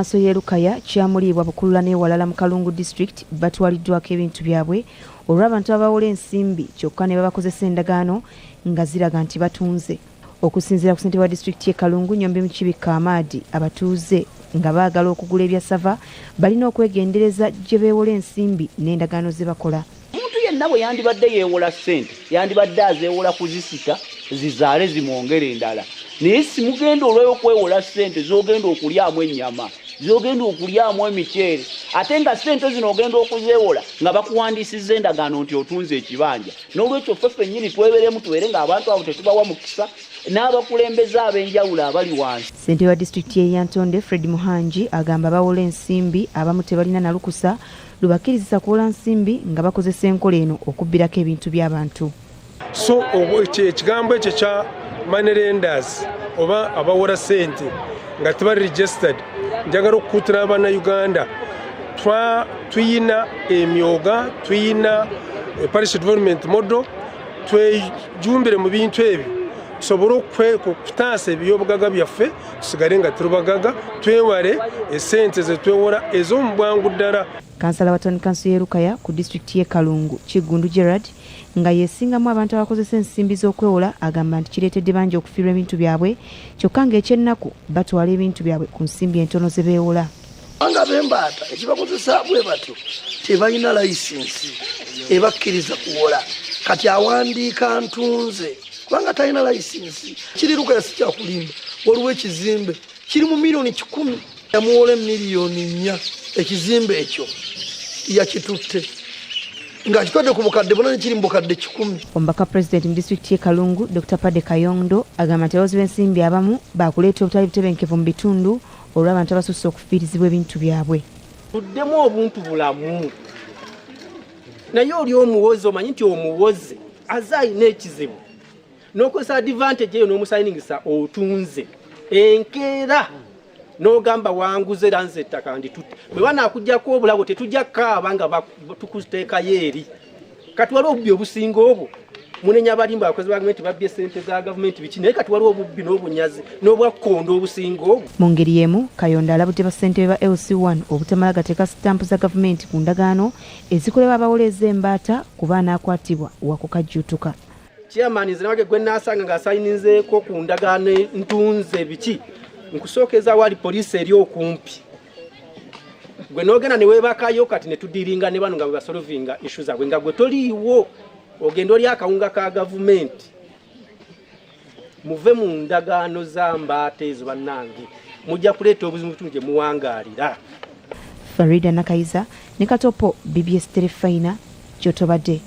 Aso yerukaya kyamulibwa bukulula ne walala mu Kalungu district batwaliddwako ebintu byabwe olw'abantu abawola ensimbi kyokka ne babakozesa endagaano nga ziraga nti batunze. Okusinziira ku ssentebe wa district y'e Kalungu Nyombi Mukibika Amadi, abatuuze nga baagala okugula ebyasava balina okwegendereza gye beewola ensimbi n'endagaano ze bakola. Omuntu yenna bwe yandibadde yeewola ssente yandibadde azeewola kuzisika zizaale zimwongere endala. Naye si mugenda olw'okwewola ssente z'ogenda okulyamu ennyama, z'ogenda okulyamu emiceere, ate nga ssente zino ogenda okuzeewola nga bakuwandiisizza endagaano nti otunze ekibanja. N'olwekyo ffe ffennyini tweberemu tubeere ng'abantu abo tetubawa mukisa n'abakulembeze ab'enjawulo abali wansi. Ssentebe wa disitulikiti y'e Yantonde Fred Muhanji agamba bawola ensimbi abamu tebalina na lukusa lubakkiriza kuwola nsimbi nga bakozesa enkola eno okubbirako ebintu by'abantu. So ekigambo ekyo kya money lenders oba abawola ssente nga tebali registered, njagala okukuutira Abannayuganda tuyina emyoga, tuyina parish development model, twejumbire mu bintu ebyo tusobole okutaasa ebyobugaga byaffe tusigale nga turubagaga, twewale essente ze twewola ez'omu bwangu ddala. Kansala wa Town Council y'Erukaya ku district y'e Kalungu Kigundu Gerard nga yesingamu abantu abakozesa ensimbi z'okwewola agamba nti kireetedde bangi okufiirwa ebintu byabwe kyokka ng'ekyennaku batwala ebintu byabwe ku nsimbi entono ze beewola. Anga b'embaata ekibakozesa bwe batyo tebalina layisinsi ebakkiriza kuwola, kati awandiika ntunze kubanga talina layisinsi. Kiri Lukaya si kyakulimba, waliwo ekizimbe kiri mu milioni 10, yamuwola miliyoni 4, ekizimbe ekyo yakitutte nga kitwadde ku bukadde bonna kiri mu bukadde 10. Omubaka President mu disitulikiti y'e Kalungu Dr. Pade Kayondo agamba nti abawozi b'ensimbi abamu baakuleeta obutali butebenkevu mu bitundu olw'abantu abasusse okufiirizibwa ebintu byabwe. Tuddemu obuntu bulamu, naye oli omuwozi omanyi nti omuwozi aze alina ekizibu n'okozesa advantage eyo n'omusayiningisa otunze enkeera n'ogamba wanguze lanze ettaka nditutte. Bwe banaakuggyako obulago tetujja kukaaba nga tukuteekayo eri. Kati waliwo obubbi obusinga obwo munenya abalimba abakozi ba gavumenti babbye ssente za gavumenti biki, naye kati waliwo obubbi n'obunyazi n'obwakkondo obusinga obwo. Mu ngeri y'emu Kayonda alabudde bassentebe ba LC1 obutamala gateeka sitampu za gavumenti ku ndagaano ezikolebwa abawola ez'embaata kuba anaakwatibwa wakukajjuutuka. Chairman nze nawage gwe naasanga ng'asayininzeeko ku ndagaano ntunze biki nkusookeza wali poliisi eri okumpi, gwe n'ogenda ne weebakayo kati ne tudiringa ne bano nga bwe basolovinga ishu zaabwe nga gwe toliiwo ogenda oli akawunga ka gavumenti. Muve mu ndagaano za mbaata ezo bannange, mujja kuleeta obuzibu butundu gye muwangaalira. Farida Nakayiza ne Katopo BBS Telefina gy'otobadde.